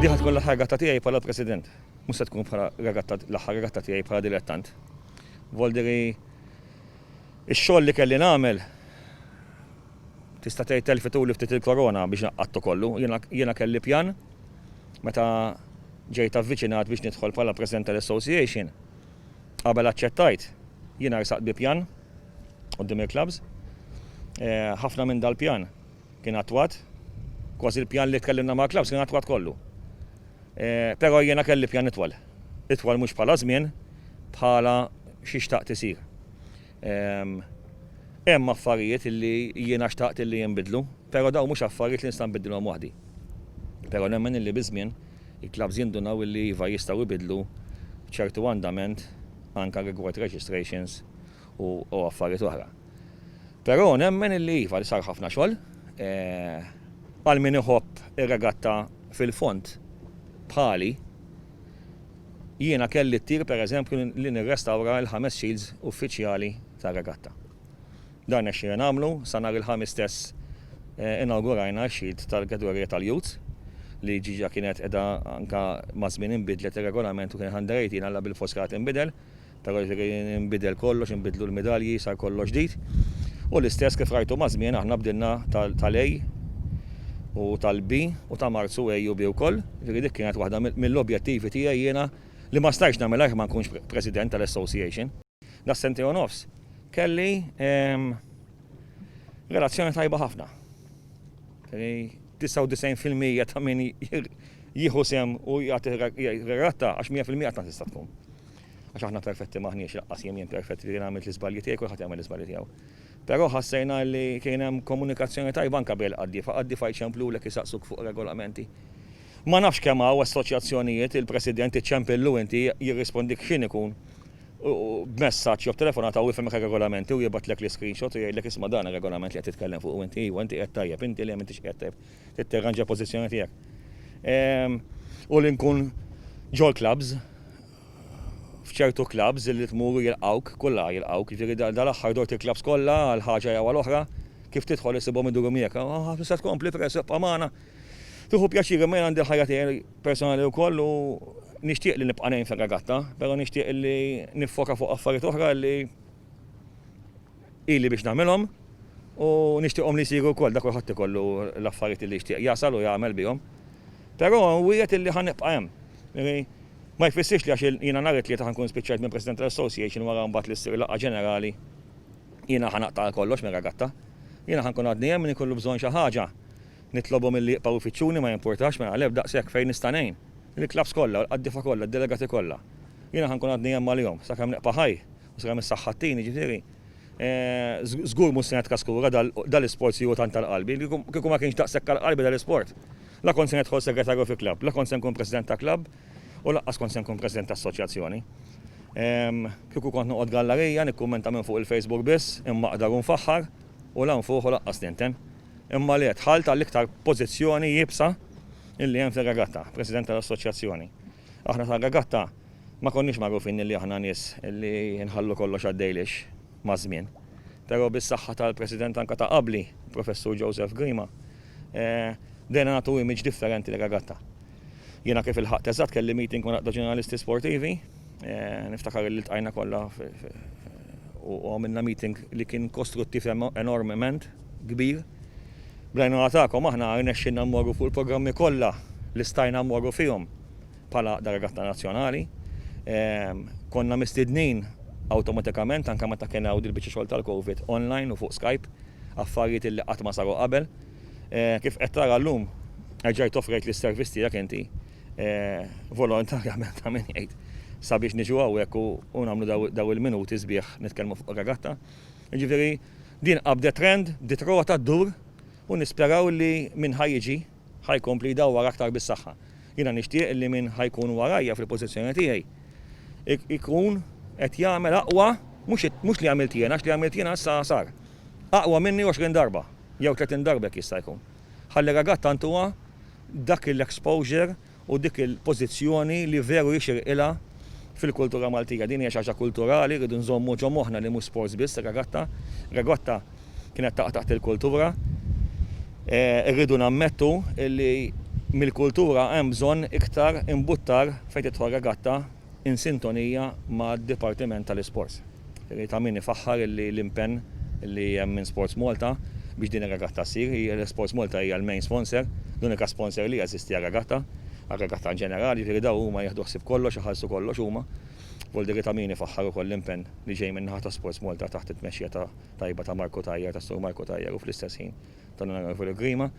Diħat kollha ħargatta tiegħi bħala President. Mhux se tkun bħala l-aħħar regatta tiegħi bħala dilettant. Volderi ix-xogħol li kelli nagħmel tista' tgħid telfituli ftit il-korona biex naqqattu kollu. Jiena kelli pjan meta ġejt avviċinat biex nidħol bħala President tal-Association. Qabel aċċettajt jiena rsaqt bi pjan quddiem il-clubs. Ħafna minn dal-pjan kien attwat, kważi l-pjan li tkellimna ma' clubs kien attwat kollu. Però jiena kelli pjan itwal mhux bħala żmien, bħala xi xtaqt isir. Hemm affarijiet illi jiena xtaqt illi jinbidlu, però dawn mhux affarijiet li nista' nbiddilhom waħdi. Però nemmen illi biżmien il-clubs jindunaw illi iva jistgħu jbidlu ċertu andament anke rigward registrations u affarijiet oħra. Però nemmen illi iva li sar ħafna xogħol għal min iħobb ir-regatta fil-fond bħali jiena kelli t-tir pereżempju li nirrestawra l-5 shields uffiċjali tar-regatta. Dan nexxiel nagħmlu sa nhar il-ħamis stess inaugurajna x-shield tal-kategorija tal-youth li ġiġa kienet qiegħda anke ma' żmien inbidlet ir-regolament u kien ħandarejt jiena alla bil-foskat inbidel, però inbidel kollox, inbidlu l-medalji, sar kollox ġdid. U l-istess kif rajtu ma' żmien aħna bdilna tal-A u tal-B u ta' Marzu A u B wkoll, dik kienet waħda mill-objettivi tiegħi jiena li ma stajtx nagħmel ma nkunx President tal-Association. Da sentej u nofs kelli relazzjoni tajba ħafna. 99% ta' min jieħu sem u jagħti regatta għax 100% ta' tista' tkun. Għax aħna perfetti maħniex laqqas jien perfetti li nagħmel l-iżbalji tiegħi kulħadd jagħmel l-iżbalji tiegħu. Però ħassejna li kien hemm komunikazzjoni tajba anke bil-qaddifa jċemplulek isaqsuk fuq regolamenti. Ma nafx kemm hawn assoċjazzjonijiet il-President iċċempillu inti jirrispondik x'in ikun b'messaġġ jew telefonata u jifhemek regolamenti u jibgħatlek l-screenshot u jgħidlek isma' dan ir-regolament li qed titkellem fuq u inti qed tajjeb, inti li m'intix qed tajjeb, titterranġa pożizzjoni tiegħek. U li nkun ġol clubs f'ċertu clubs li tmuru jilqawk, kollha jilqawk, jiġifieri dal-aħħar dort il-clubs kollha għal ħaġa jew għal oħra, kif tidħol isibhom iduru miegħek, se tkompli press magħna. Tuħu pjaċir minn għandi ħajja tiegħi personali wkoll u nixtieq li nibqa' ngħin fir-regatta, però nixtieq li niffoka fuq affarijiet oħra li ili biex nagħmilhom u nixtieqhom li jsiru wkoll dak kulħadd ikollu l-affarijiet li jixtieq jasal u jagħmel bihom. Però wieħed illi ħanibqa' hemm. Ma jfissirx li għax jiena nhar it-tlieta ħankun spiċċajt minn President tal-Association wara mbagħad li ssir laqgħa ġenerali jiena ħanaqta' kollox mir-regatta. Jiena ħankun għadni hemm min ikollu bżonn xi ħaġa. Nitlobhom milli jibqgħu fiċċuni ma jimpurtax minn għaleb daqshekk fejn nista' ngħin. Il-klabs kollha, l-qaddifa kollha, d-delegati kollha. Jiena ħankun għadni hemm għalihom sakemm neqpa' ħaj u sakemm is-saħħattini ġifieri. Żgur mhux se netkaskura dal-isport siju tant tal-qalbi, kieku ma kienx daqshekk tal-qalbi dal-isport. La kont se nidħol segretarju fi klabb, la kont se nkun president ta' klabb u laqqas kont se nkun president ta' assoċjazzjoni. Kieku kont noqgħod gallerija nikkummenta minn fuq il-Facebook biss, imma aqdar nfaħħar u lan fuq u laqqas nintem. Imma li dħalt għall-iktar pożizzjoni jibsa illi hemm fir-regatta, President tal-Assoċjazzjoni. Aħna tar-regatta ma konniex magħrufin illi aħna nies illi nħallu kollox għaddejlix ma' żmien. Però bis-saħħa tal-President anke ta' qabli, Professur Joseph Grima, dejna nagħtu image differenti lir-regatta. Jiena kif il-ħaqt eżatt kelli meeting ma' naqda ġurnalisti sportivi, niftakar li ltqajna kollha u għamilna meeting li kien kostruttiv enormement kbir. Blajnu għatakom aħna rnexxinna mmorru fuq il-programmi kollha li stajna mmorru fihom bħala delegatta nazzjonali. Konna mistednin awtomatikament anke meta kien hawn il-biċċa xogħol tal-Covid online u fuq Skype, affarijiet li qatt ma saru qabel. Kif qed tara llum ġejt offrejt lis-servizz tiegħek inti volontarjament ta' min jgħid sabiex niġu hawnhekk u nagħmlu daw il-minuti sbieħ nitkellmu fuq regatta. Jiġifieri din qabdet trend, ditrota ddur u nisperaw li min ħajjiġi ħajkompli jdawwar aktar bis-saħħa. Jiena nixtieq li min ħajkun warajja fil-pożizzjoni tiegħi ikun qed jagħmel aqwa mhux li għamilt jiena, għax li għamilt jiena issa sar. Aqwa minni 20 darba jew 30 darba jista' jkun. Ħalli regatta antuha dak l-exposure u dik il-pożizzjoni li veru jixir ilha fil-kultura Maltija. Din hija xi ħaġa kulturali, rridu nżommu ġo moħħna li mhux sports biss, regatta. Regatta kienet taħt il-kultura. Irridu nammettu li mill-kultura hemm bżonn iktar imbuttar fejn tidħol regatta in sintonija mad-Dipartiment tal-Isports. Ta' min ifaħħar l-impenn li hemm minn Sports Malta biex din ir-regatta ssir. Sports Malta hija l-main sponsor, l-unika sponsor li jeżisti għar-regatta. Għar-regatta in ġenerali, ġifieri daw huma jaħdu ħsieb kollox, iħallsu kollox huma. Vuol ta' min ifaħħar ukoll l-impenn li ġej minn naħa ta' Sports Malta taħt it-tmexxija tajba ta' Marko Tajjar, ta' Sur Marko Tajjar u fl-istess ħin tal-Onorevoli Grima.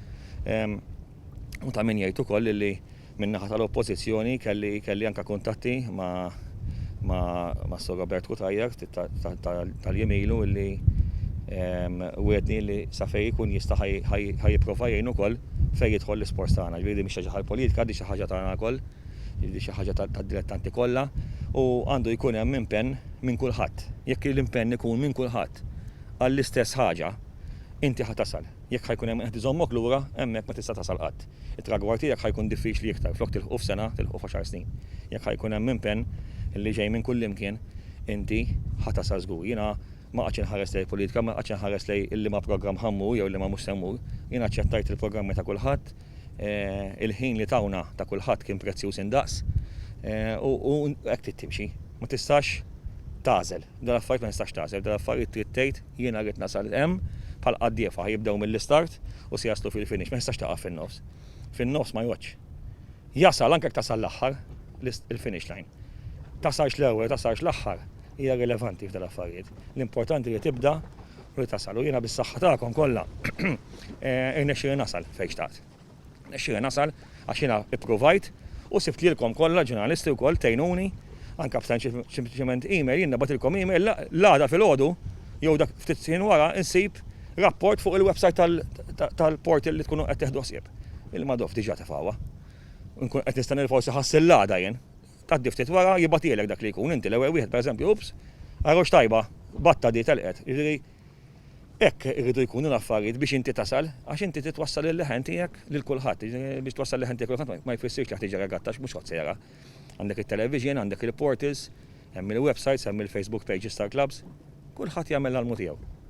U ta' min jgħid ukoll li minn naħa tal-oppożizzjoni kelli anke kuntatti ma' Sur Robert Kutajjar tal-Jemilu li wedni li sa fej jkun jista' ħajjipprova jgħin ukoll fejn jidħol l-isport tagħna. Ġifieri mhix xi ħaġa politika, di xi ħaġa tagħna wkoll, di xi ħaġa tad-dilettanti kollha u għandu jkun hemm impenn minn kulħadd. Jekk l-impenn ikun minn kulħadd għall-istess ħaġa, inti ħatasal. Jekk ħajkun hemm qed iżommok lura, hemmhekk ma tista' tasal qatt. It-tragwar tiegħek ħajkun diffiċli iktar, flok tilħu f'sena, tilħu f'10 snin. Jekk ħajkun hemm impenn li ġej minn kull imkien, inti ħatasal żgur. Jiena ma qatx inħares lej politika, ma qatx inħares lej illi ma programm ħammur jew li ma mhux semmur. Jiena aċċettajt il-programmi ta' kulħadd, il-ħin li tawna ta' kulħadd kien prezzjuż indaqs u hekk trid timxi. Ma tistax tażel, dal-affarijiet ma nistax tażel, dal-affarijiet trid tgħid jiena rrid nasal hemm bħal qaddiefa jibdew mill-istart u se jaslu fil-finish, ma nistax taqaf fin-nofs. Fin-nofs ma jgħodx. Jasal anke tasal l-aħħar il-finish line. Tasalx l-ewwel, tasalx l-aħħar hija rilevanti f'dal affarijiet. L-importanti li tibda u li tasal. U jiena bis-saħħa tagħkom kollha irnexxieli nasal fejn xtaqt. Nexxieli nasal għax jiena ippruvajt u sibt lilkom kollha ġurnalisti wkoll tgħinuni anke sempliċement email, jiena bagħtilkom email l-għada filgħodu jew dak ftit snin wara insib rapport fuq il-website tal-portal li tkunu qed teħdu ħsieb. Il-Madoff diġà tefgħuha. Nkun qed nistenni forsi ħass il-għada jien. Tgħaddi ftit wara jibgħatilek dak li jkun inti l-ewwel wieħed pereżempju ups, għarux tajba, batta di telqet. Hekk irridu jkunu l-affarijiet biex inti tasal, għax inti titwassal il-leħen tiegħek lil kulħadd. Biex twassal il-leħen tiegħek kulħadd ma jfissirx li tiġi regattax mhux ħadd sejra. Għandek it-television, għandek il-portals, hemm il-websites, hemm il-Facebook pages tal-clubs, kulħadd jagħmel l-almu tiegħu.